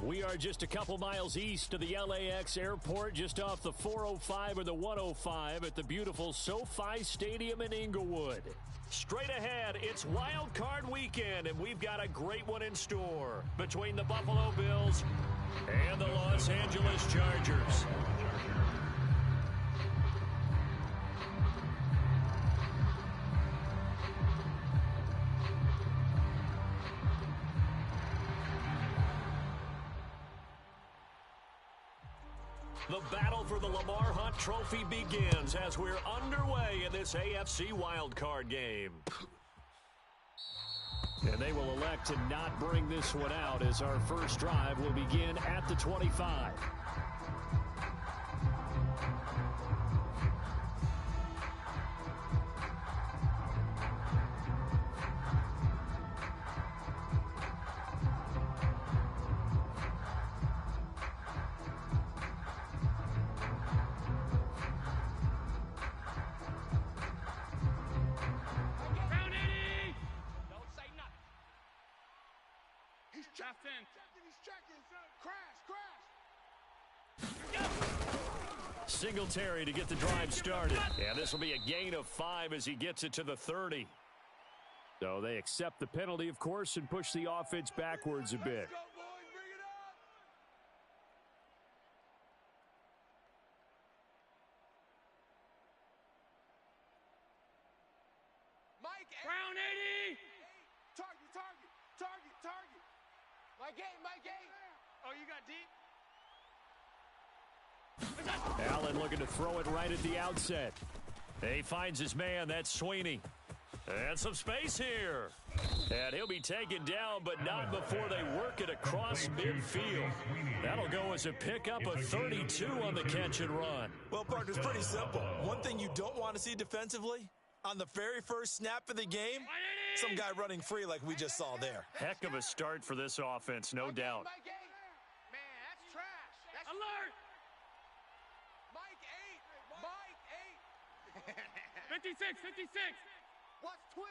We are just a couple miles east of the LAX airport, just off the 405 or the 105 at the beautiful SoFi Stadium in Inglewood. Straight ahead, it's Wild Card Weekend, and we've got a great one in store between the Buffalo Bills and the Los Angeles Chargers. The battle for the Lamar Hunt Trophy begins as we're underway in this AFC wildcard game. And they will elect to not bring this one out as our first drive will begin at the 25. Singletary to get the drive started. And this will be a gain of 5 as he gets it to the 30. So they accept the penalty, of course, and push the offense backwards a bit. Brown 80! Target. Mike 8. Oh, you got deep? Allen looking to throw it right at the outset. He finds his man. That's Sweeney. And some space here. And he'll be taken down, but not before they work it across midfield. That'll go as a pickup of 32 on the catch and run. Well, partner, it's pretty simple. One thing you don't want to see defensively, on the very first snap of the game, some guy running free like we just saw there. Heck of a start for this offense, no doubt. Man, that's trash. That's alert! Mike 8! 56! What's twist?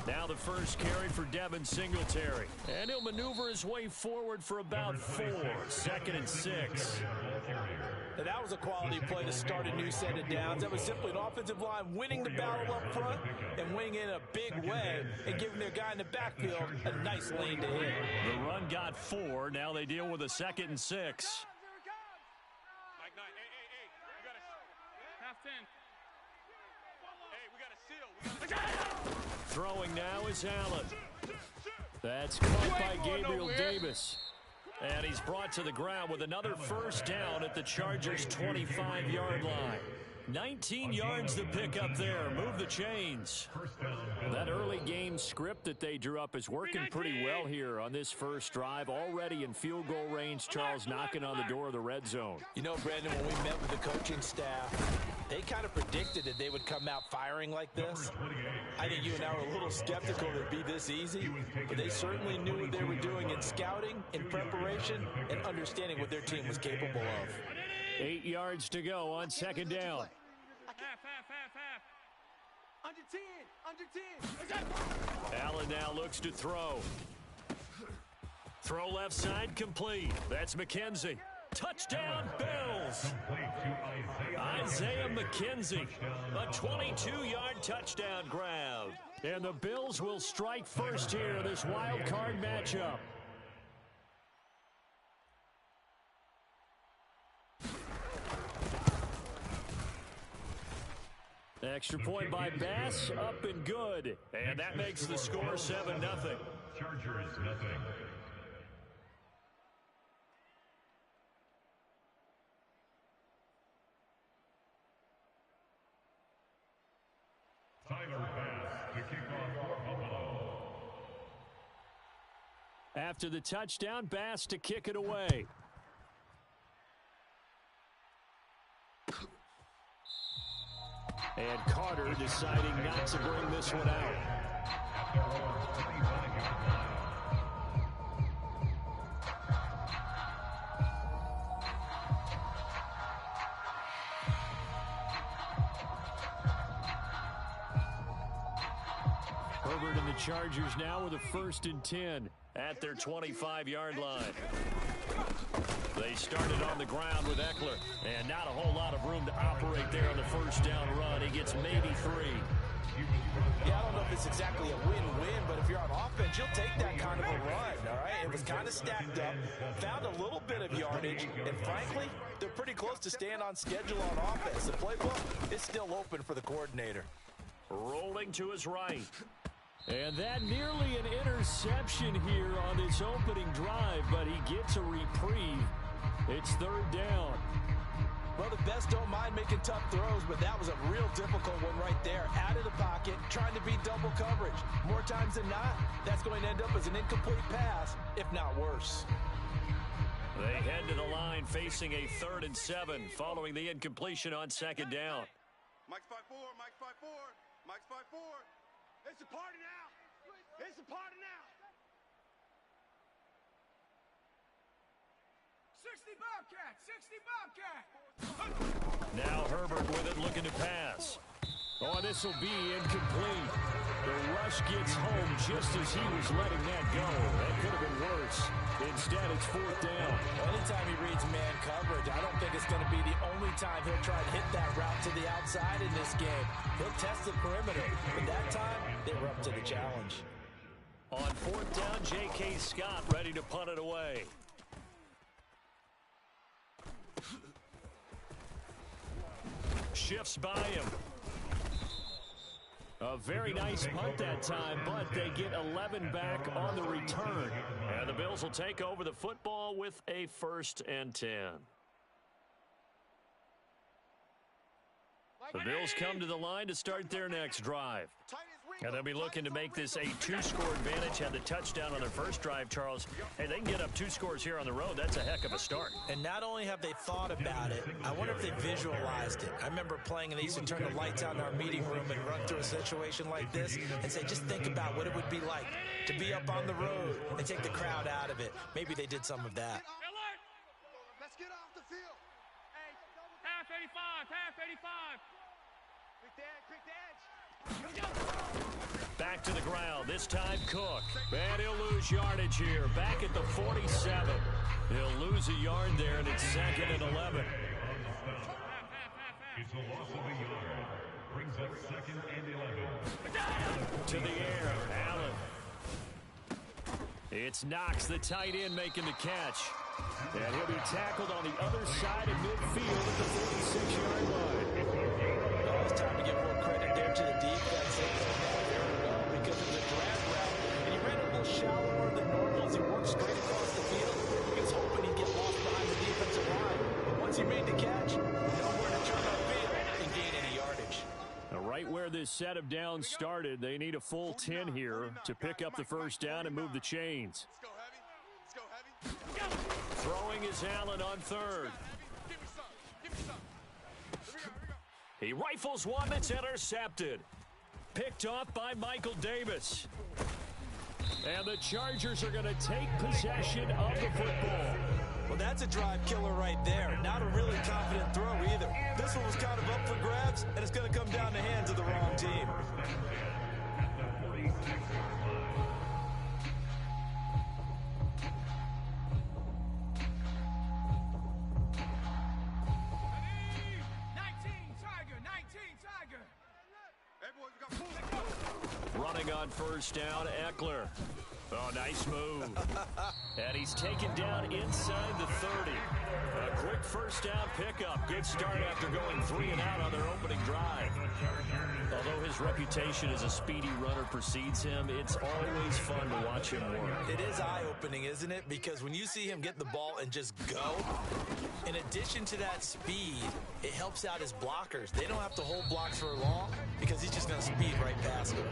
Now the first carry for Devin Singletary. And he'll maneuver his way forward for about 4. 2nd and 6. Now, that was a quality play to start a new set of downs. That was simply an offensive line winning the battle up front and winning in a big way and giving their guy in the backfield a nice lane to hit. The run got 4. Now they deal with a 2nd and 6. Mike 9. Hey. We got a half 10. Hey, we got a seal. Throwing now is Allen. That's caught by Gabriel Davis. And he's brought to the ground with another first down at the Chargers' 25-yard line. 19 yards to pick up there. Move the chains. That early game script that they drew up is working pretty well here on this first drive. Already in field goal range, Charles knocking on the door of the red zone. You know, Brandon, when we met with the coaching staff, they kind of predicted that they would come out firing like this. I think you and I were a little skeptical that it'd be this easy, but they certainly knew what they were doing in scouting, in preparation, and understanding what their team was capable of. 8 yards to go on 2nd down. Half. Under 10. Allen now looks to throw. Throw left side complete. That's McKenzie. Touchdown, Bills. Isaiah McKenzie. A 22-yard touchdown grab. And the Bills will strike first here in this wild card matchup. Extra point by Bass, up and good. And that makes the score 7-0. Chargers nothing. Tyler Bass to kick off for Buffalo. After the touchdown, Bass to kick it away. And Carter deciding not to bring this one out. Herbert and the Chargers now with a 1st and 10 at their 25-yard line. They started on the ground with Eckler, and not a whole lot of room to operate there on the 1st down run. He gets maybe 3. Yeah, I don't know if it's exactly a win-win, but if you're on offense, you'll take that kind of a run, all right? It was kind of stacked up, found a little bit of yardage, and frankly, they're pretty close to staying on schedule on offense. The playbook is still open for the coordinator. Rolling to his right. And that nearly an interception here on this opening drive, but he gets a reprieve. It's 3rd down. Well, the best don't mind making tough throws, but that was a real difficult one right there. Out of the pocket, trying to beat double coverage. More times than not, that's going to end up as an incomplete pass, if not worse. They head to the line facing a 3rd and 7 following the incompletion on 2nd down. Mike's 5-4, Mike's 5-4, Mike's 5-4. It's a party now. It's a party now. 60 Bobcat, 60 Bobcat. Now Herbert with it, looking to pass. Oh, this will be incomplete. The rush gets home just as he was letting that go. That could have been worse. Instead, it's 4th down. Anytime he reads man coverage, I don't think it's going to be the only time he'll try to hit that route to the outside in this game. He'll test the perimeter, but that time, they were up to the challenge. On 4th down, J.K. Scott ready to punt it away. Shifts by him. A very nice punt that time, but they get 11 back on the return. And the Bills will take over the football with a 1st and 10. The Bills come to the line to start their next drive. And they'll be looking to make this a 2-score advantage. Had the touchdown on their first drive, Charles. Hey, they can get up 2 scores here on the road. That's a heck of a start. And not only have they thought about it, I wonder if they visualized it. I remember playing and they used to turn the lights on in our meeting room and run through a situation like this and say, just think about what it would be like to be up on the road and take the crowd out of it. Maybe they did some of that. Let's get off the field. Hey, half 85, half 85. Quick edge. Back to the ground, this time Cook. And he'll lose yardage here. Back at the 47. He'll lose a yard there, and it's 2nd and 11. It's a loss of a yard. Brings up 2nd and 11. To the air, Allen. It's Knox, the tight end, making the catch. And he'll be tackled on the other side of midfield at the 46-yard line. Oh, it's time to give more credit there to the defense. They played that very well because it was a drag route, and he ran a little shallower than normal as he worked straight across the field. He was hoping he'd get lost behind the defensive line. But once he made the catch, nowhere to turn upfield and gain any yardage. Right where this set of downs started, they need a full 10 here to pick up the 1st down and move the chains. Let's go heavy. Let's go heavy. Throwing is Allen on 3rd. Give me some. Give me some. Here we go. He rifles one that's intercepted. Picked off by Michael Davis. And the Chargers are going to take possession of the football. Well, that's a drive killer right there. Not a really confident throw either. This one was kind of up for grabs, and it's going to come down the hands of the wrong team. Running on 1st down, Eckler. Oh, nice move. And he's taken down inside the 30. A quick 1st down pickup. Good start after going 3 and out on their opening drive. Although his reputation as a speedy runner precedes him, it's always fun to watch him work. It is eye-opening, isn't it? Because when you see him get the ball and just go, in addition to that speed, it helps out his blockers. They don't have to hold blocks for long because he's just going to speed right past them.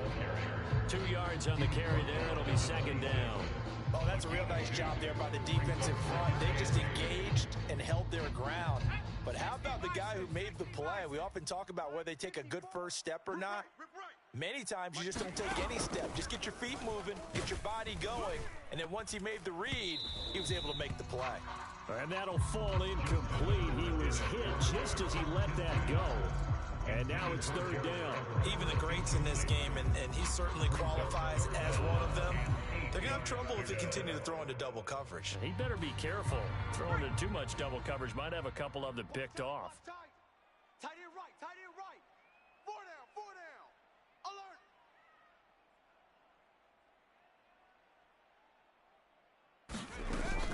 2 yards on the carry there. It'll be 2nd down. Oh, that's a real nice job there by the defensive front. They just engaged and held their ground. But how about the guy who made the play? We often talk about whether they take a good first step or not. Many times you just don't take any step. Just get your feet moving, get your body going, and then once he made the read, he was able to make the play. And that'll fall incomplete. He was hit just as he let that go. And now it's third down. Even the greats in this game, and he certainly qualifies as one of them, they're going to have trouble if they continue to throw into double coverage. He better be careful. Throwing into too much double coverage might have a couple of them picked off. Tight end right, tight end right. Four down, alert.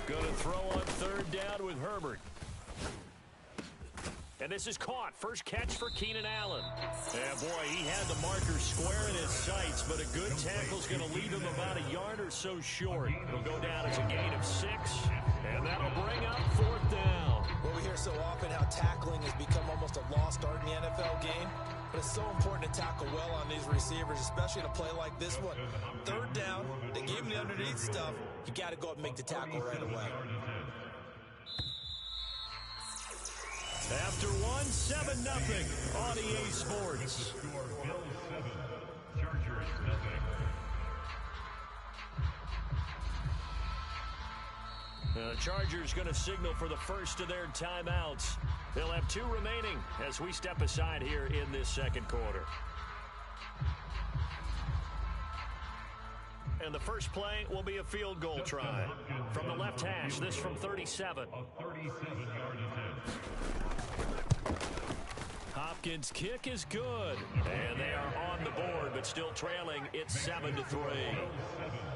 Going to throw on third down with Herbert. And this is caught. First catch for Keenan Allen. Yeah, boy, he had the marker square in his sights, but a good tackle's going to leave him about a yard or so short. It'll go down as a gain of 6, and that'll bring up fourth down. Well, we hear so often how tackling has become almost a lost art in the NFL game, but it's so important to tackle well on these receivers, especially in a play like this one. Third down, they gave him the underneath stuff. You got to go up and make the tackle right away. After one, 7-0 on EA Sports. The Chargers going to signal for the first of their timeouts. They'll have 2 remaining as we step aside here in this second quarter. And the first play will be a field goal try. From the left hash, this from 37. A 37-yard attempt. Hopkins' kick is good. And they are on the board, but still trailing. It's 7-3.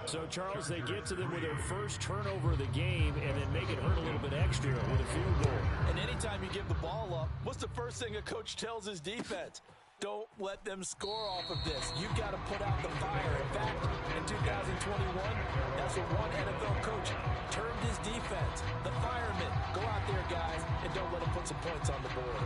So, Charles, they get to them with their first turnover of the game and then make it hurt a little bit extra with a field goal. And anytime you give the ball up, what's the first thing a coach tells his defense? Don't let them score off of this. You've got to put out the fire. In fact, in 2021, that's what one NFL coach termed his defense. The firemen. Go out there, guys, and don't let them put some points on the board.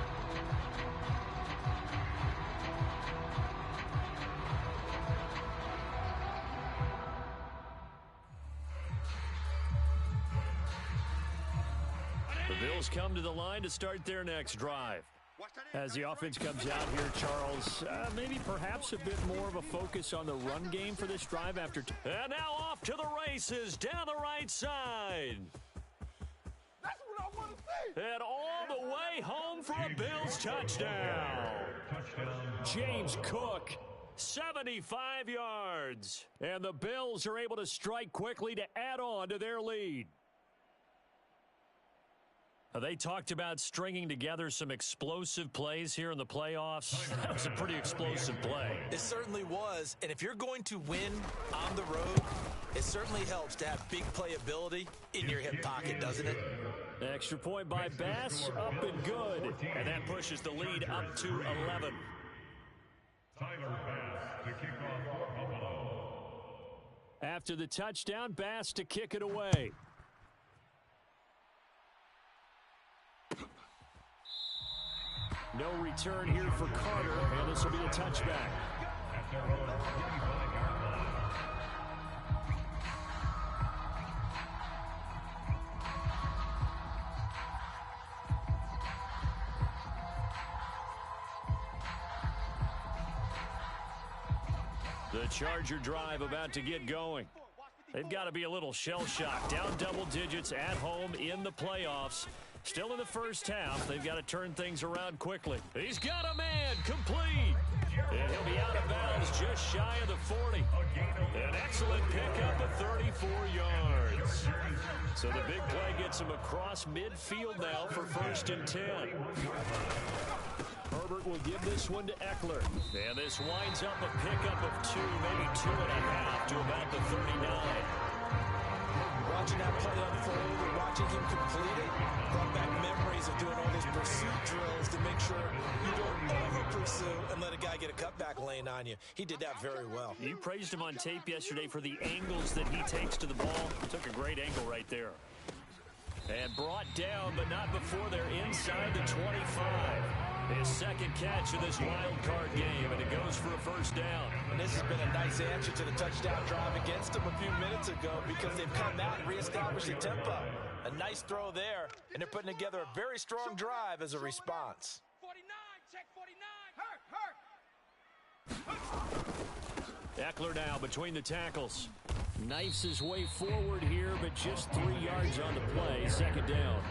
The Bills come to the line to start their next drive. As the offense comes out here, Charles, maybe perhaps a bit more of a focus on the run game for this drive after. And now off to the races down the right side. That's what I want to see. And all the way home for a Bills touchdown. James Cook, 75 yards. And the Bills are able to strike quickly to add on to their lead. They talked about stringing together some explosive plays here in the playoffs. That was a pretty explosive play. It certainly was. And if you're going to win on the road, it certainly helps to have big playability in your hip pocket, doesn't it? Extra point by Bass, up and good. And that pushes the lead up to 11. Tyler Bass to kick off for Buffalo. After the touchdown, Bass to kick it away. No return here for Carter, and this will be a touchback. At their own 35-yard line. The Charger drive about to get going. They've got to be a little shell-shocked. Down double digits at home in the playoffs. Still in the first half. They've got to turn things around quickly. He's got a man complete. And he'll be out of bounds just shy of the 40. An excellent pickup of 34 yards. So the big play gets him across midfield now for 1st and 10. Herbert will give this one to Eckler. And this winds up a pickup of 2, maybe 2.5 to about the 39. Watching that play unfold and watching him complete it brought back memories of doing all those pursuit drills to make sure you don't over-pursue and let a guy get a cutback lane on you. He did that very well. You praised him on tape yesterday for the angles that he takes to the ball. Took a great angle right there. And brought down, but not before they're inside the 25. His second catch of this wild card game, and it goes for a 1st down. And this has been a nice answer to the touchdown drive against them a few minutes ago because they've come out and reestablished the tempo. A nice throw there, and they're putting together a very strong drive as a response. 49, check 49. Eckler now between the tackles. Knifes his way forward here, but just 3 yards on the play. 2nd down.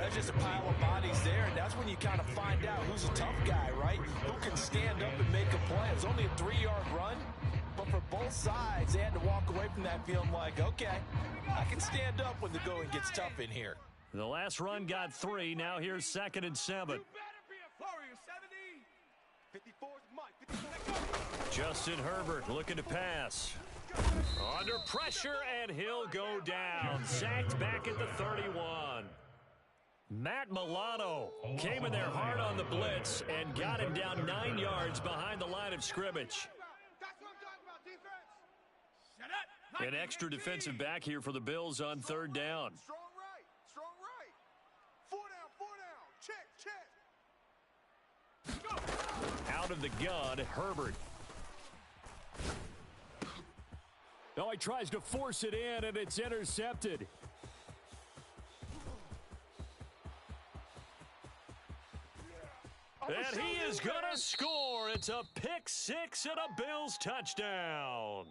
There's just a pile of bodies there, and that's when you kind of find out who's a tough guy, right? Who can stand up and make a play. It was only a 3-yard run, but for both sides, they had to walk away from that feeling like, okay, I can stand up when the going gets tough in here. The last run got 3. Now here's 2nd and 7. Justin Herbert looking to pass. Under pressure, and he'll go down. Sacked back at the 31. Matt Milano came in there hard on the blitz and got him down 9 yards behind the line of scrimmage. An extra defensive back here for the Bills on 3rd down. Strong right. Strong right. 4 down. Check. Out of the gun, Herbert. Oh, he tries to force it in, and it's intercepted. And he is going to score. It's a pick 6 and a Bills touchdown.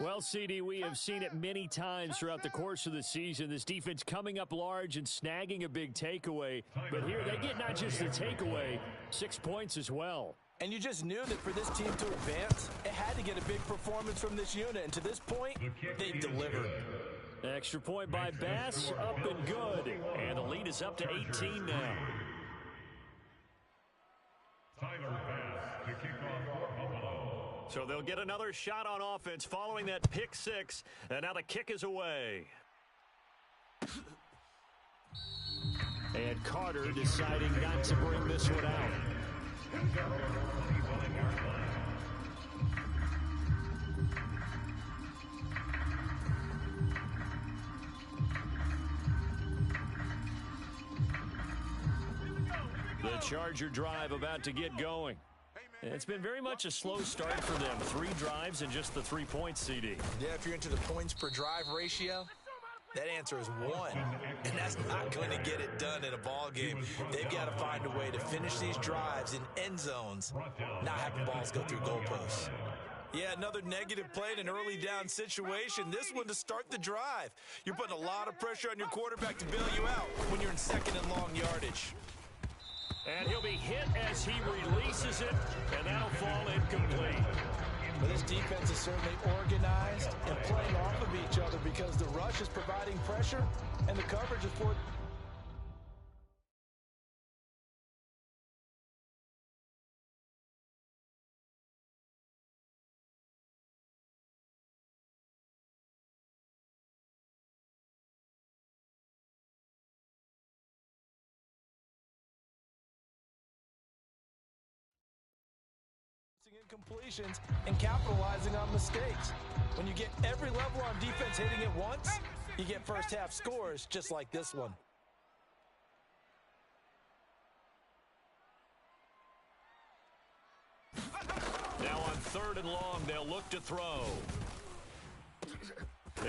Well, CD, we have seen it many times throughout the course of the season. This defense coming up large and snagging a big takeaway. But here they get not just the takeaway, 6 points as well. And you just knew that for this team to advance, it had to get a big performance from this unit. And to this point, they delivered. Extra point by Bass, up and good. And the lead is up to 18 now. Tyler Bass to kick off for Buffalo. So they'll get another shot on offense following that pick 6. And now the kick is away. And Carter deciding not to bring this one out. The Charger drive about to get going. It's been very much a slow start for them. 3 drives and just the 3 points, CD. Yeah, if you're into the points per drive ratio, that answer is 1, and that's not going to get it done in a ball game. They've got to find a way to finish these drives in end zones, not having balls go through goalposts. Yeah, another negative play in an early down situation. This one to start the drive. You're putting a lot of pressure on your quarterback to bail you out when you're in 2nd and long yardage. And he'll be hit as he releases it, and that'll fall incomplete. But this defense is certainly organized and playing off of each other because the rush is providing pressure and the coverage is for... incompletions and capitalizing on mistakes. When you get every level on defense hitting it once, you get first half scores just like this one. Now on 3rd and long, they'll look to throw.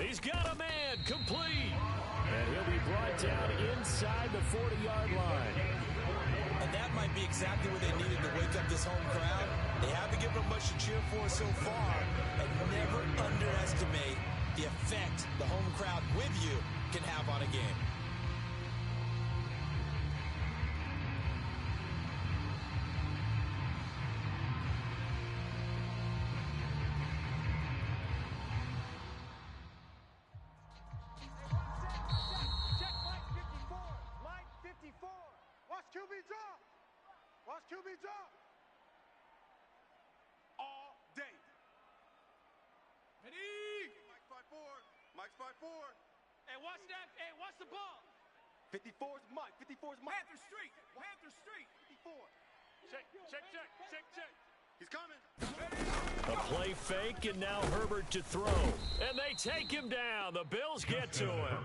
He's got a man, complete. And he'll be brought down inside the 40-yard line. And that might be exactly what they needed to wake up this home crowd. They haven't given them much to cheer for so far, and never underestimate the effect the home crowd with you can have on a game. Check line 54. Line 54. Watch QB drop. Watch QB drop. All day. Mike's 5-4. Mike's 5-4. Hey, watch that. Hey, watch the ball. 54's Mike. 54's Mike. Panther Street. Panther Street. 54. Check, check, check, check, check. He's coming. A play fake, and now Herbert to throw. And they take him down. The Bills get to him.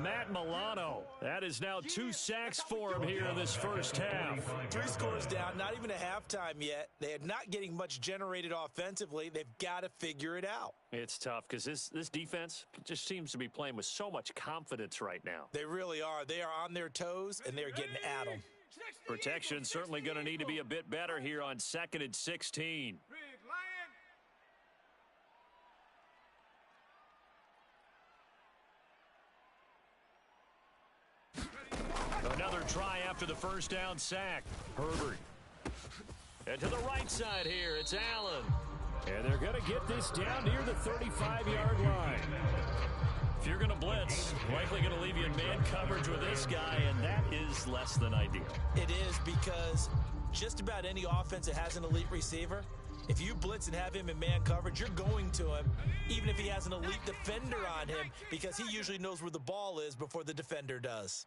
Matt Milano. That is now 2 sacks for him here in this first half. 3 scores down, not even a halftime yet. They are not getting much generated offensively. They've got to figure it out. It's tough because this defense just seems to be playing with so much confidence right now. They really are. They are on their toes, and they're getting at them. Protection certainly going to need to be a bit better here on 2nd and 16. try after the first down sack. Herbert. And to the right side here, it's Allen. And they're going to get this down near the 35-yard line. If you're going to blitz, likely going to leave you in man coverage with this guy, and that is less than ideal. It is, because just about any offense that has an elite receiver, if you blitz and have him in man coverage, you're going to him, even if he has an elite defender on him, because he usually knows where the ball is before the defender does.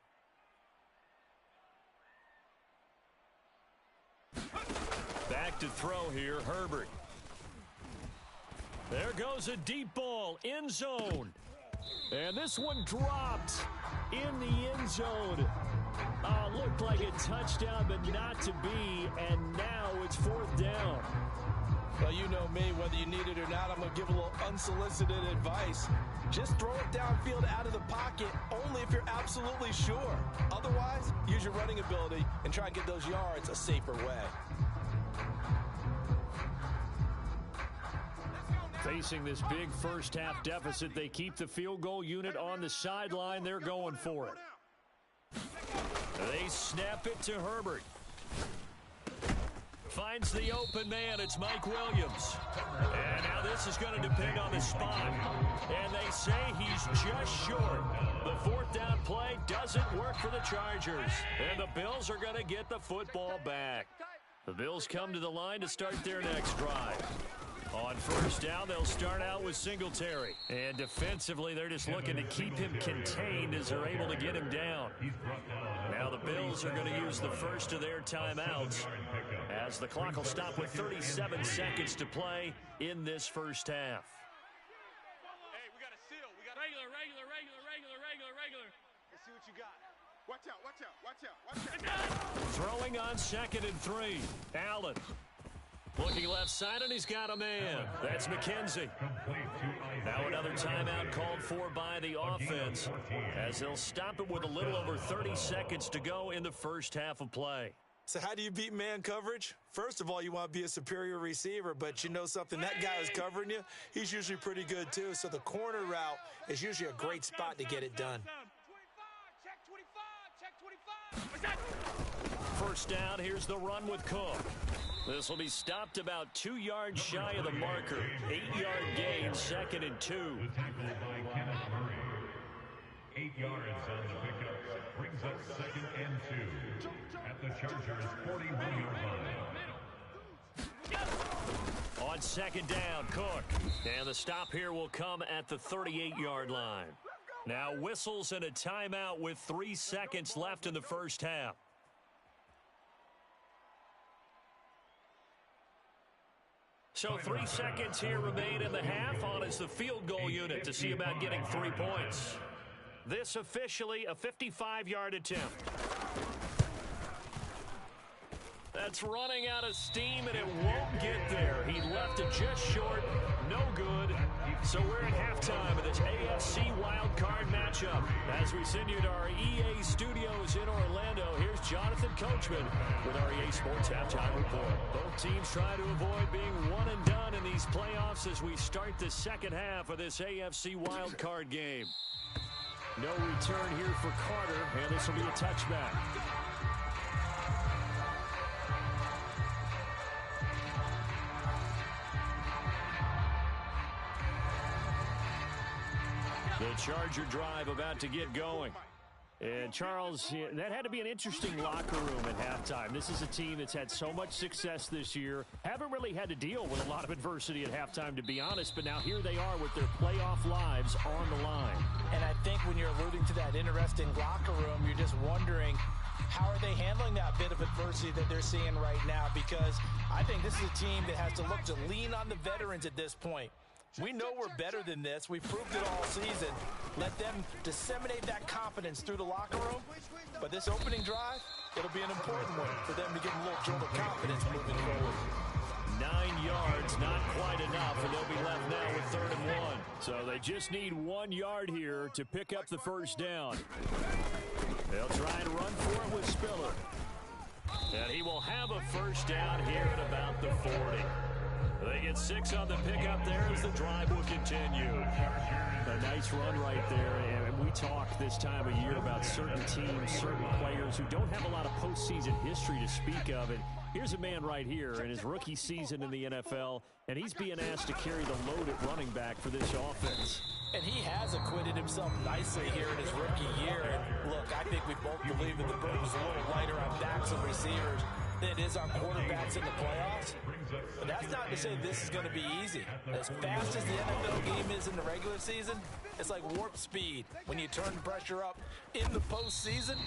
Back to throw here, Herbert. There goes a deep ball, end zone. And this one dropped in the end zone. Looked like a touchdown, but not to be, and now it's 4th down. Well, you know me, whether you need it or not, I'm going to give a little unsolicited advice. Just throw it downfield out of the pocket, only if you're absolutely sure. Otherwise, use your running ability and try and get those yards a safer way. Facing this big first-half deficit, they keep the field goal unit on the sideline. They're going for it. They snap it to Herbert. Finds the open man. It's Mike Williams. And now this is going to depend on the spot. And they say he's just short. The 4th down play doesn't work for the Chargers. And the Bills are going to get the football back. The Bills come to the line to start their next drive. On first down, they'll start out with Singletary. And defensively, they're just looking to keep him contained as they're able to get him down. Now the Bills are going to use the first of their timeouts as the clock will stop with 37 seconds to play in this first half. Hey, we got a seal. We got Regular. Let's see what you got. Watch out. Throwing on 2nd and 3. Allen. Looking left side, and he's got a man. That's McKenzie. Now another timeout called for by the offense as they'll stop it with a little over 30 seconds to go in the first half of play. So how do you beat man coverage? First of all, you want to be a superior receiver, but you know something, that guy who's covering you, he's usually pretty good too. So the corner route is usually a great spot to get it done. First down, here's the run with Cook. This will be stopped about 2 yards shy of the marker. 8-yard gain, 2nd and 2. Tackled by Kenneth Murray. 8 yards on the pickup brings up 2nd and 2 at the Chargers' 41-yard line. On 2nd down, Cook. And the stop here will come at the 38-yard line. Now whistles and a timeout with 3 seconds left in the first half. So 3 seconds here remain in the half. On is the field goal unit to see about getting 3 points. This officially a 55-yard attempt. That's running out of steam, and it won't get there. He left it just short. No good. So we're at halftime of this AFC wildcard matchup. As we send you to our EA studios in Orlando, here's Jonathan Coachman with our EA Sports Halftime Report. Both teams try to avoid being one and done in these playoffs as we start the second half of this AFC wildcard game. No return here for Carter, and this will be a touchback. The Charger drive about to get going. And Charles, that had to be an interesting locker room at halftime. This is a team that's had so much success this year. Haven't really had to deal with a lot of adversity at halftime, to be honest. But now here they are with their playoff lives on the line. And I think when you're alluding to that interesting locker room, you're just wondering, how are they handling that bit of adversity that they're seeing right now? Because I think this is a team that has to look to lean on the veterans at this point. We know we're better than this. We've proved it all season. Let them disseminate that confidence through the locker room. But this opening drive, it'll be an important one for them to get a little jolt of confidence moving forward. 9 yards, not quite enough, and they'll be left now with 3rd and 1. So they just need 1 yard here to pick up the first down. They'll try and run for it with Spiller. And he will have a first down here at about the 40. They get 6 on the pickup there as the drive will continue. A nice nice run right there. And we talk this time of year about certain teams, certain players who don't have a lot of postseason history to speak of. And here's a man right here in his rookie season in the NFL, and he's being asked to carry the load at running back for this offense. And he has acquitted himself nicely here in his rookie year. And look, I think we both believe that the burden is a little lighter on backs and receivers than it is on quarterbacks in the playoffs. But that's not to say this is going to be easy. As fast as the NFL game is in the regular season, it's like warp speed when you turn pressure up in the postseason.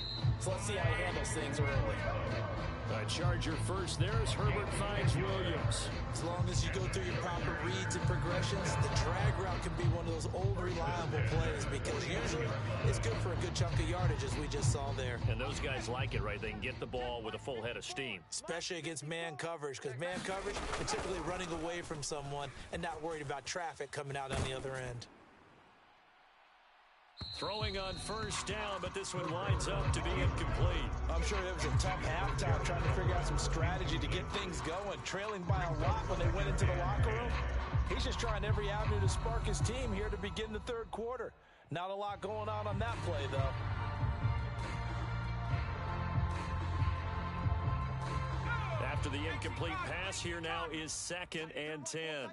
So let's see how he handles things early. Charger first. There's Herbert finds Williams. As long as you go through your proper reads and progressions, the drag route can be one of those old reliable plays because usually it's good for a good chunk of yardage, as we just saw there. And those guys like it, right? They can get the ball with a full head of steam. Especially against man coverage, because man coverage, you're typically running away from someone and not worried about traffic coming out on the other end. Throwing on first down, but this one winds up to be incomplete. I'm sure it was a tough halftime trying to figure out some strategy to get things going, trailing by a lot when they went into the locker room. He's just trying every avenue to spark his team here to begin the third quarter. Not a lot going on that play, though. After the incomplete pass, here now is 2nd and 10.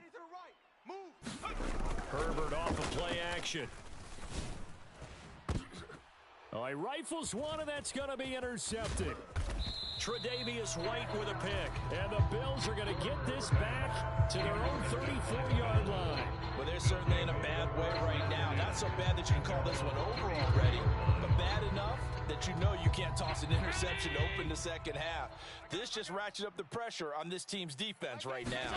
Herbert off of play action. Oh, he rifles one, and that's going to be intercepted. Tre'Davious White with a pick. And the Bills are going to get this back to their own 34-yard line. Well, they're certainly in a bad way right now. Not so bad that you can call this one over already, but bad enough that you know you can't toss an interception to open the second half. This just ratcheted up the pressure on this team's defense right now.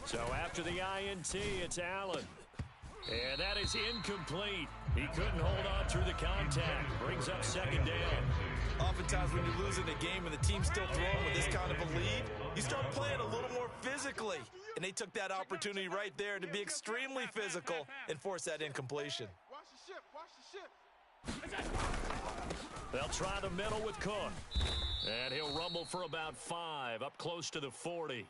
So after the INT, it's Allen. And that is incomplete. He couldn't hold on through the contact. Brings up 2nd down. Oftentimes when you're losing a game and the team's still throwing with this kind of a lead, you start playing a little more physically. And they took that opportunity right there to be extremely physical and force that incompletion. Watch the ship. Watch the ship. They'll try the middle with Cook. And he'll rumble for about 5, up close to the 40.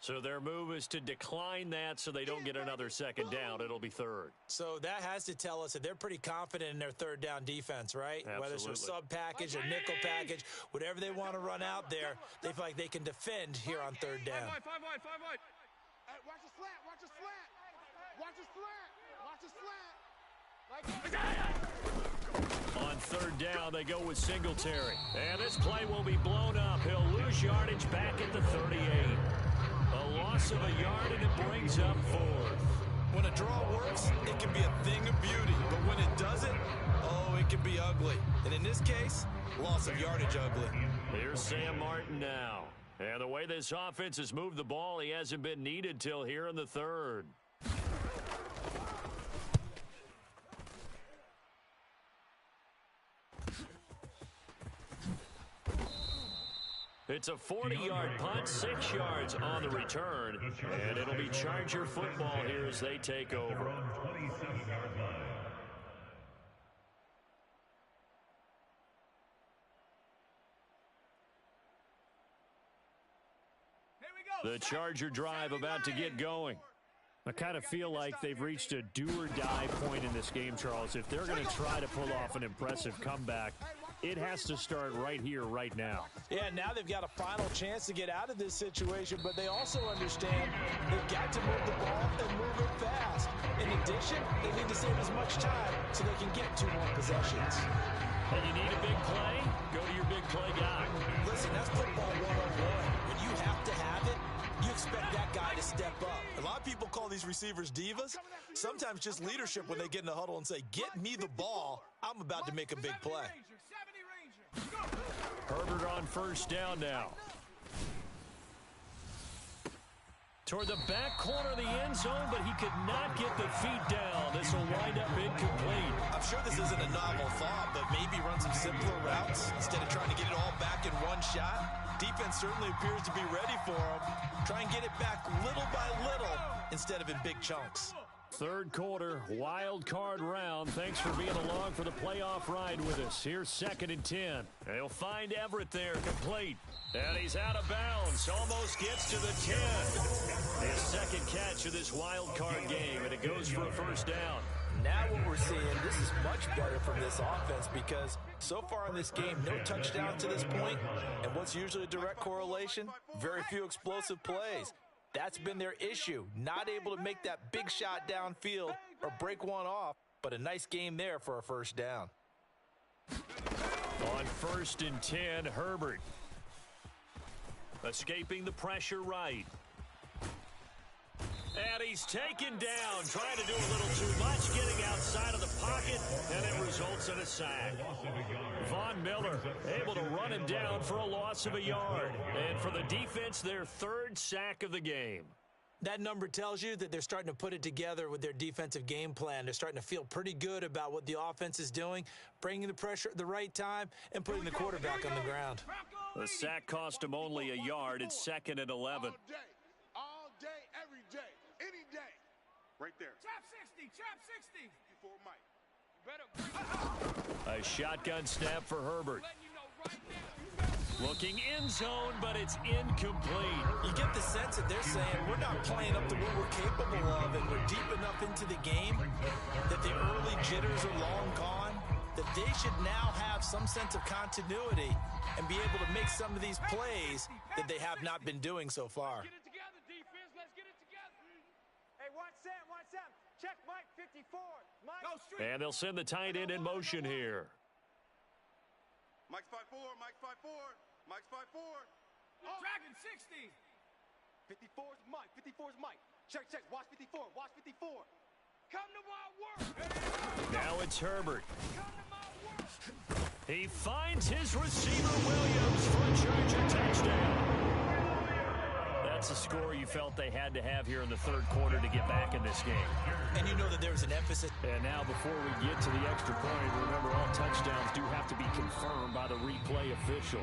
So their move is to decline that so they don't get another 2nd down. It'll be 3rd. So that has to tell us that they're pretty confident in their 3rd down defense, right? Absolutely. Whether it's a sub package or nickel package, whatever they want to run out there, they feel like they can defend here on 3rd down. 5 wide. Hey, watch the slant. Watch the slant. Watch the slant. On 3rd down, they go with Singletary. And this play will be blown up. He'll lose yardage back at the 38. A loss of a yard, and it brings up 4th. When a draw works, it can be a thing of beauty. But when it doesn't, oh, it can be ugly. And in this case, loss of yardage ugly. Here's Sam Martin now. And the way this offense has moved the ball, he hasn't been needed till here in the 3rd. It's a 40-yard punt, 6 yards on the return, and it'll be Charger football here as they take over. The Charger drive about to get going. I kind of feel like they've reached a do-or-die point in this game, Charles. If they're going to try to pull off an impressive comeback, it has to start right here, right now. Yeah, now they've got a final chance to get out of this situation, but they also understand they've got to move the ball and move it fast. In addition, they need to save as much time so they can get 2 more possessions. And you need a big play? Go to your big play guy. Listen, that's football 101. When you have to have it, you expect that guy to step up. A lot of people call these receivers divas. Sometimes just leadership when they get in the huddle and say, get me the ball. I'm about to make a big play. Herbert on first down now. Toward the back corner of the end zone, but he could not get the feet down. This will wind up incomplete. I'm sure this isn't a novel thought, but maybe run some simpler routes instead of trying to get it all back in one shot. Defense certainly appears to be ready for him. Try and get it back little by little instead of in big chunks. 3rd quarter, wild card round. Thanks for being along for the playoff ride with us. Here's 2nd and 10. He'll find Everett there, complete. And he's out of bounds. Almost gets to the 10. His 2nd catch of this wild card game, and it goes for a first down. Now what we're seeing, this is much better from this offense because so far in this game, no touchdowns to this point, and what's usually a direct correlation? Very few explosive plays. That's been their issue, not able to make that big shot downfield or break one off, but a nice game there for a first down. On 1st and 10, Herbert. Escaping the pressure right. And he's taken down, trying to do a little too much, getting outside of the pocket, and it results in a sack. Von Miller able to run him down for a loss of a yard. And for the defense, their 3rd sack of the game. That number tells you that they're starting to put it together with their defensive game plan. They're starting to feel pretty good about what the offense is doing, bringing the pressure at the right time, and putting the quarterback on the ground. The sack cost him only a yard. It's 2nd and 11. All day, every day, any day. Right there. Trap 60, trap 60. Before Mike. You better A shotgun snap for Herbert. letting you know right now. Looking in zone, but it's incomplete. You get the sense that they're saying we're not playing up to what we're capable of, and we're deep enough into the game that the early jitters are long gone, that they should now have some sense of continuity and be able to make some of these plays that they have not been doing so far. Get it together, defense. Let's get it together. Hey, watch Sam, watch Sam. Check Mike 54. Mike. Go street. And they'll send the tight end in motion here. Mike's 5'4", Mike's 5'4", Mike's 5'4". Dragon 60. 54's Mike, 54's Mike. Check, watch 54, watch 54. Come to my work. Now it's Herbert. Come to my work. He finds his receiver, Williams, for a Charger touchdown. That's a score you felt they had to have here in the 3rd quarter to get back in this game. And you know that there's an emphasis. And now before we get to the extra point, remember all touchdowns do have to be confirmed by the replay official.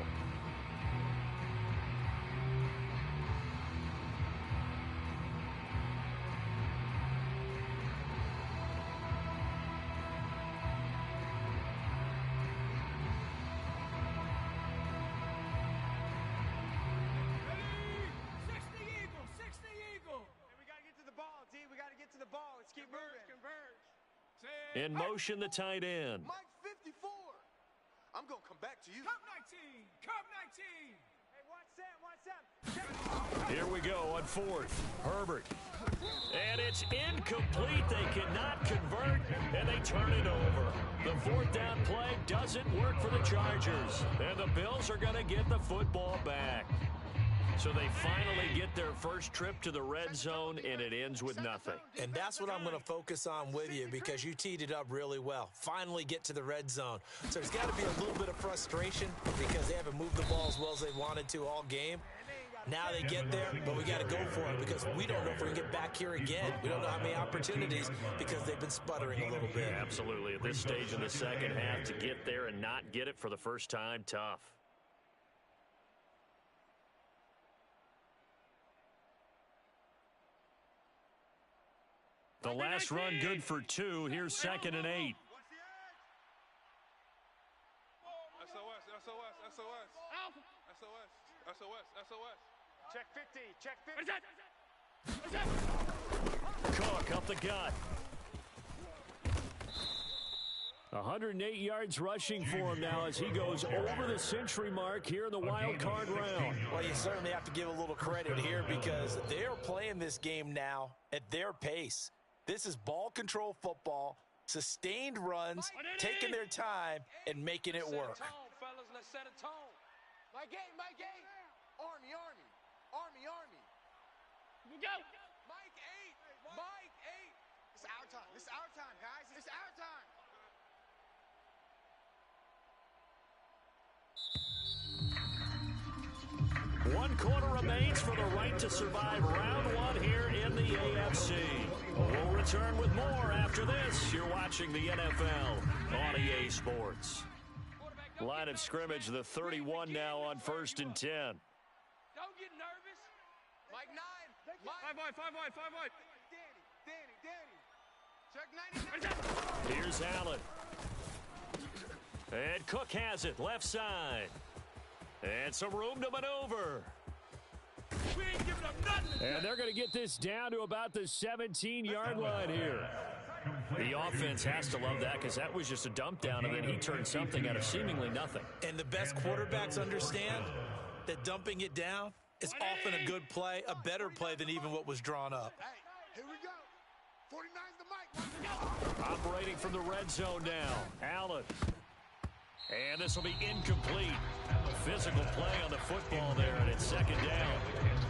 In motion, the tight end. Mike 54. I'm going to come back to you. Cup 19. Cup 19. Hey, watch Sam, watch Sam. Here we go on 4th. Herbert. And it's incomplete. They cannot convert, and they turn it over. The 4th down play doesn't work for the Chargers. And the Bills are going to get the football back. So they finally get their first trip to the red zone, and it ends with nothing. And that's what I'm going to focus on with you because you teed it up really well. Finally get to the red zone. So there's got to be a little bit of frustration because they haven't moved the ball as well as they wanted to all game. Now they get there, but we got to go for it because we don't know if we're going to get back here again. We don't know how many opportunities because they've been sputtering a little bit. Absolutely. At this stage in the second half, to get there and not get it for the first time, tough. The last run good for 2. Here's 2nd and 8. SOS, SOS, SOS. Alpha. SOS, SOS, SOS. Check 50, check 50. What is that? Cook up the gut. 108 yards rushing for him now as he goes over the century mark here in the wild card round. Well, you certainly have to give a little credit here because they're playing this game now at their pace. This is ball control football, sustained runs, taking their time, and making it work. Set a tone, fellas. Let's set a tone. Mike 8, Mike 8. Army, Army. Army, Army. We go. Mike 8. Mike 8. It's our time. This is our time, guys. It's our time. One quarter remains for the right to survive round 1 here in the AFC. We'll return with more after this. You're watching the NFL on EA Sports. Line of scrimmage, the 31 now on 1st and 10. Don't get nervous. Mike 9. Mike. 5 wide, 5 wide, 5 wide. Danny. Check 99. What is that? Here's Allen. And Cook has it, left side. And some room to maneuver. We ain't giving up And they're going to get this down to about the 17-yard line here. The offense has to love that because that was just a dump down, and then he turned something out of seemingly nothing. And the best quarterbacks understand that dumping it down is often a good play, a better play than even what was drawn up. Hey, here we go. 49's the mic. Operating from the red zone now, Allen. And this will be incomplete. Physical play on the football there, and it's second down.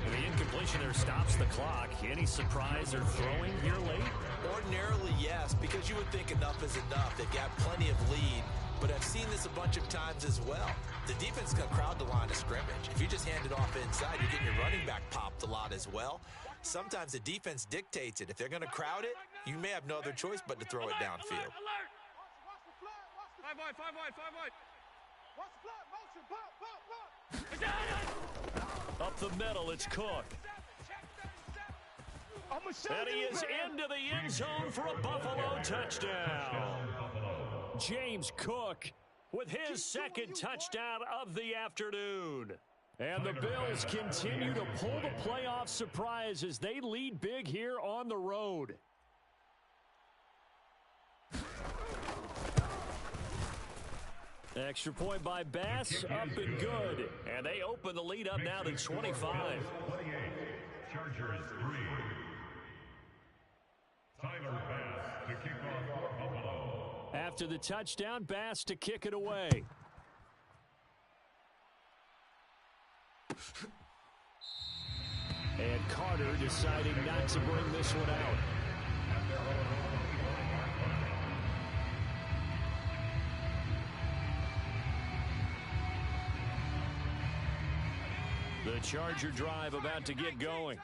And the incompletion there stops the clock. Any surprise they're throwing here late? Ordinarily, yes, because you would think enough is enough. They've got plenty of lead, but I've seen this a bunch of times as well. The defense is going to crowd the line of scrimmage. If you just hand it off inside, you're getting your running back popped a lot as well. Sometimes the defense dictates it. If they're going to crowd it, you may have no other choice but to throw it downfield. Five wide. Watch the flag, motion, pop. Up the middle, it's Cook. And he is into the end zone for a Buffalo touchdown. James Cook with his second touchdown of the afternoon. And the Bills continue to pull the playoff surprise as they lead big here on the road. Extra point by Bass, up and good. And they open the lead up now to 25. 28, Chargers 3. Tyler Bass to kick off for Buffalo. After the touchdown, Bass to kick it away. And Carter deciding not to bring this one out. The Charger drive about to get going.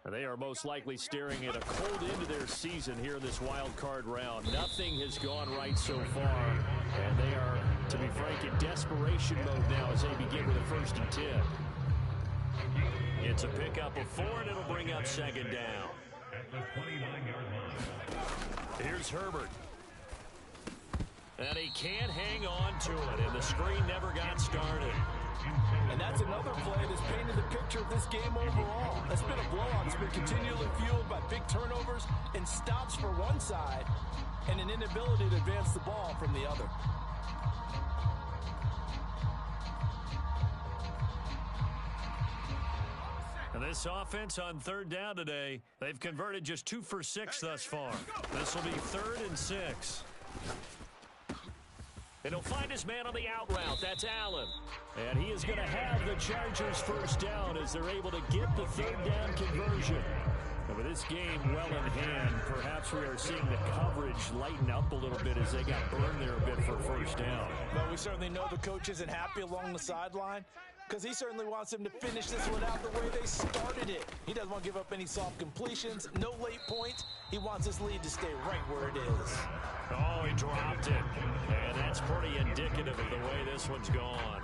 They are most likely staring at a cold end to their season here in this wild card round. Nothing has gone right so far, and they are, to be frank, in desperation mode now as they begin with a 1st and 10. It's a pickup of 4, and it'll bring up second down. At the 29-yard line. Here's Herbert. And he can't hang on to it, and the screen never got started. And that's another play that's painted the picture of this game overall. It's been a blowout. It's been continually fueled by big turnovers and stops for one side and an inability to advance the ball from the other. And this offense on 3rd down today, they've converted just 2 for 6 thus far. This will be 3rd and 6. And he'll find his man on the out route. That's Allen. And he is going to have the Chargers 1st down as they're able to get the 3rd down conversion. And with this game well in hand, perhaps we are seeing the coverage lighten up a little bit as they got burned there a bit for 1st down. But we certainly know the coach isn't happy along the sideline because he certainly wants them to finish this one out the way they started it. He doesn't want to give up any soft completions, no late points. He wants his lead to stay right where it is. Oh, he dropped it. And that's pretty indicative of the way this one's gone.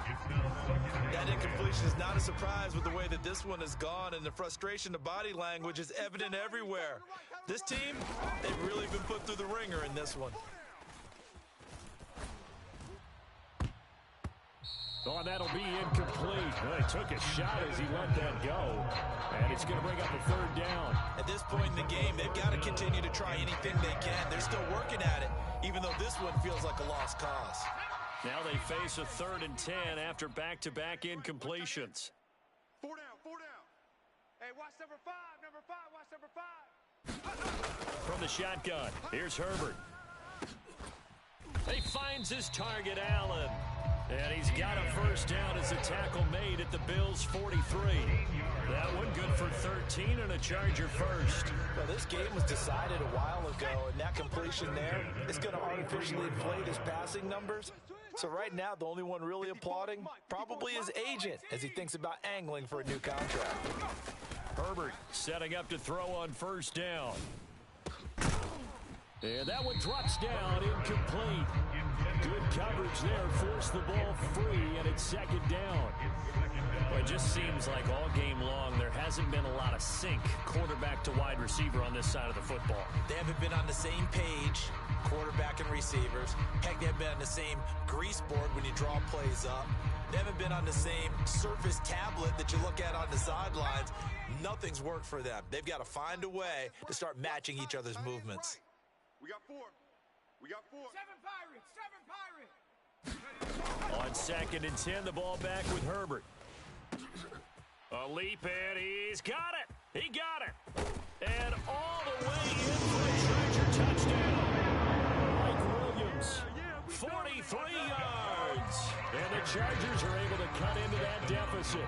That incompletion is not a surprise with the way that this one has gone, and the frustration, the body language is evident everywhere. This team, they've really been put through the ringer in this one. Oh, that'll be incomplete. Well, he took a shot as he let that go. And it's going to bring up a 3rd down. At this point in the game, they've got to continue to try anything they can. They're still working at it, even though this one feels like a lost cause. Now they face a 3rd and 10 after back-to-back incompletions. 4 down. Hey, watch number 5, watch number 5. From the shotgun, here's Herbert. He finds his target, Allen. And he's got a 1st down as a tackle made at the Bills' 43. That one good for 13 and a Charger 1st. Well, this game was decided a while ago, and that completion there is going to artificially inflate his passing numbers. So right now, the only one really applauding probably his agent as he thinks about angling for a new contract. Herbert setting up to throw on 1st down. And that one drops down, incomplete. Good coverage there, forced the ball free, and it's 2nd down. Well, it just seems like all game long there hasn't been a lot of sync quarterback to wide receiver on this side of the football. They haven't been on the same page, quarterback and receivers. Heck, they haven't been on the same grease board when you draw plays up. They haven't been on the same Surface tablet that you look at on the sidelines. Nothing's worked for them. They've got to find a way to start matching each other's movements. We got 4. We got 4. 7 Pirates. On 2nd and 10, the ball back with Herbert. A leap, and he's got it. He got it. And all the way in for a Charger touchdown. Mike Williams, 43 yards. And the Chargers are able to cut into that deficit.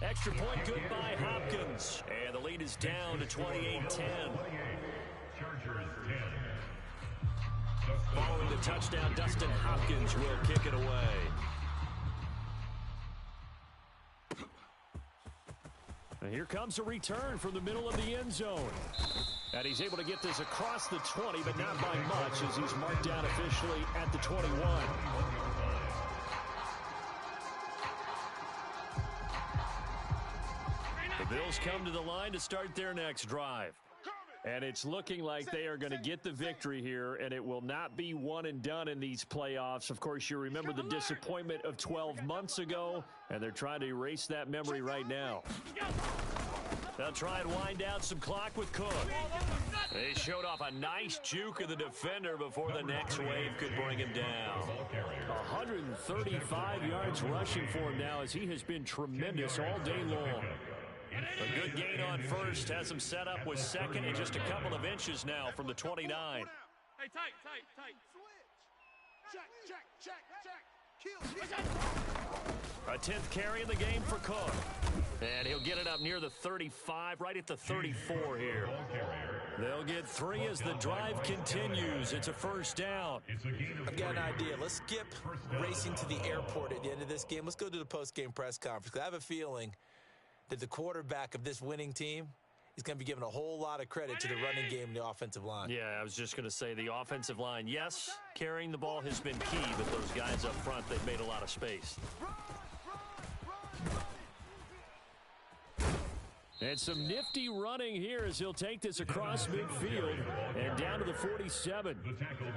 Extra point good by Hopkins. And the lead is down to 28-10. Chargers 10. Following the touchdown, Dustin Hopkins will kick it away. And here comes a return from the middle of the end zone. And he's able to get this across the 20, but not by much as he's marked down officially at the 21. The Bills come to the line to start their next drive. And it's looking like they are going to get the victory here, and it will not be one and done in these playoffs. Of course, you remember the disappointment of 12 months ago, and they're trying to erase that memory right now. They'll try and wind down some clock with Cook. They showed off a nice juke of the defender before the next wave could bring him down. 135 yards rushing for him now as he has been tremendous all day long. A good gain on first has him set up with 2nd and just a couple of inches now from the 29. Hey, tight. Switch. Check. A 10th carry in the game for Cook. And he'll get it up near the 35, right at the 34 here. They'll get 3 as the drive continues. It's a first down. I've got an idea. Let's skip racing to the airport at the end of this game. Let's go to the post-game press conference. I have a feeling that the quarterback of this winning team is going to be given a whole lot of credit to the running game and the offensive line. Yeah, I was just going to say the offensive line, yes, carrying the ball has been key, but those guys up front, they've made a lot of space. And some nifty running here as he'll take this across midfield and down to the 47.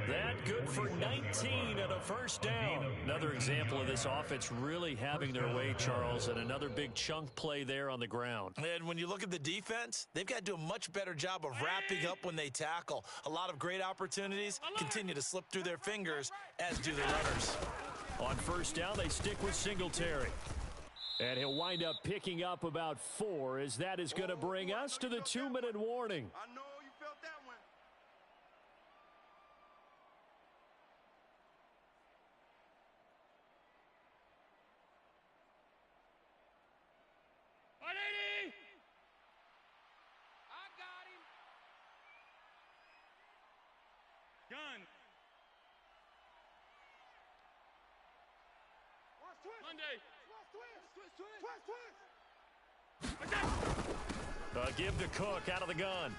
That good for 19 and a first down. Another example of this offense really having their way, Charles, and another big chunk play there on the ground. And when you look at the defense, they've got to do a much better job of wrapping up when they tackle. A lot of great opportunities continue to slip through their fingers, as do the runners. On first down, they stick with Singletary. And he'll wind up picking up about 4 as that is going to bring us to the 2-minute warning. I know you felt that one. I got him. Gun. Monday. Give to Cook out of the gun.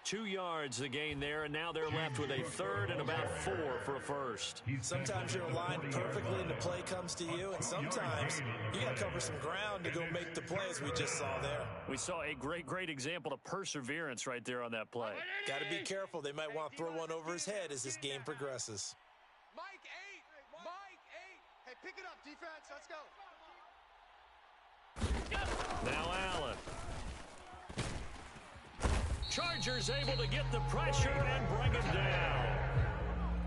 2 yards the gain there, and now they're left with a 3rd and about 4 for a first. Sometimes you're aligned perfectly and the play comes to you, and sometimes you got to cover some ground to go make the play, as we just saw there. We saw a great example of perseverance right there on that play. Got to be careful. They might want to throw one over his head as this game progresses. Mike 8. Hey, pick it up, defense. Let's go. Now Allen. Chargers able to get the pressure and bring him down.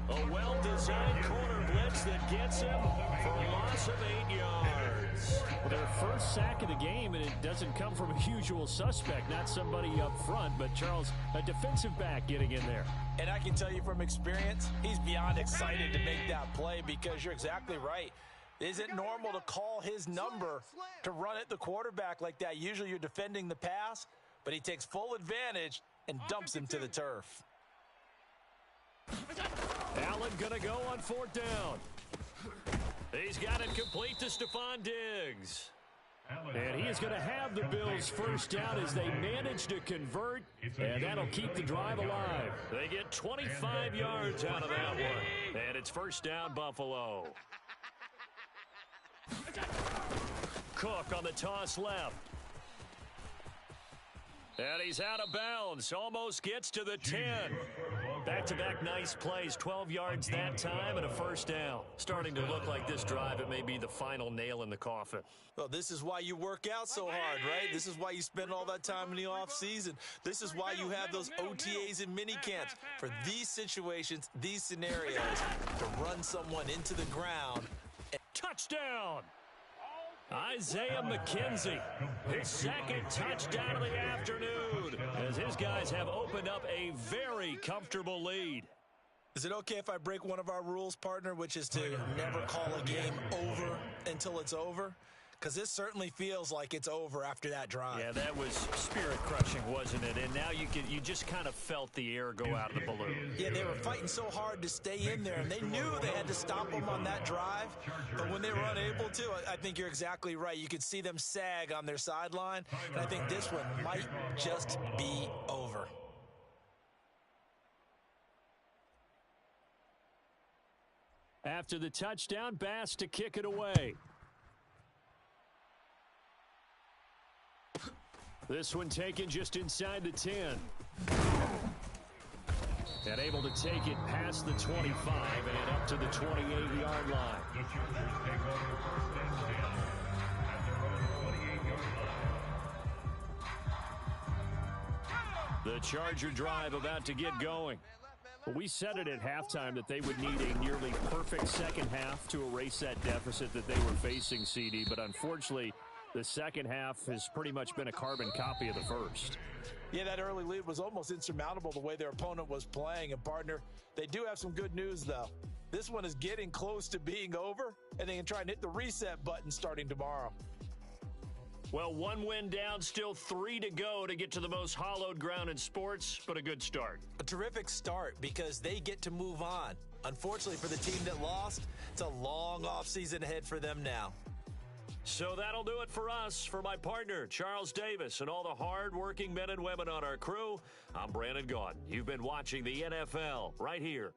A well-designed corner blitz that gets him for a loss of 8 yards. Their first sack of the game, and it doesn't come from a usual suspect, not somebody up front, but Charles, a defensive back getting in there. And I can tell you from experience, he's beyond excited to make that play because you're exactly right. It isn't normal to call his number to run at the quarterback like that. Usually you're defending the pass, but he takes full advantage and dumps him to the turf. Allen gonna go on 4th down. He's got it complete to Stephon Diggs. And he is going to have the Bills first down as they manage to convert, and that'll keep the drive alive. They get 25 yards out of that one, and it's first down Buffalo. Cook on the toss left. And he's out of bounds. Almost gets to the 10. Back-to-back nice plays, 12 yards that time and a first down. Starting to look like this drive, it may be the final nail in the coffin. Well, this is why you work out so hard, right? This is why you spend all that time in the offseason. This is why you have those OTAs and mini camps. For these situations, these scenarios, to run someone into the ground. Touchdown! Isaiah McKenzie, his second touchdown of the afternoon, as his guys have opened up a very comfortable lead. Is it okay if I break one of our rules, partner, which is to never call a game over until it's over? Because this certainly feels like it's over after that drive. Yeah, that was spirit-crushing, wasn't it? And now you just kind of felt the air go out of the balloon. Yeah, they were fighting so hard to stay in there, and they knew they had to stop them on that drive. But when they were unable to, I think you're exactly right. You could see them sag on their sideline, and I think this one might just be over. After the touchdown, Bass to kick it away. This one taken just inside the 10. And able to take it past the 25 and up to the 28-yard line. The Chargers take over first and 10 at their own 28-yard line. The Charger drive about to get going. Well, we said it at halftime that they would need a nearly perfect second half to erase that deficit that they were facing, CD, but unfortunately, the second half has pretty much been a carbon copy of the first. Yeah, that early lead was almost insurmountable the way their opponent was playing. And, partner, they do have some good news, though. This one is getting close to being over, and they can try and hit the reset button starting tomorrow. Well, one win down, still 3 to go to get to the most hallowed ground in sports, but a good start. A terrific start because they get to move on. Unfortunately for the team that lost, it's a long offseason ahead for them now. So that'll do it for us. For my partner, Charles Davis, and all the hard-working men and women on our crew, I'm Brandon Gaudin. You've been watching the NFL right here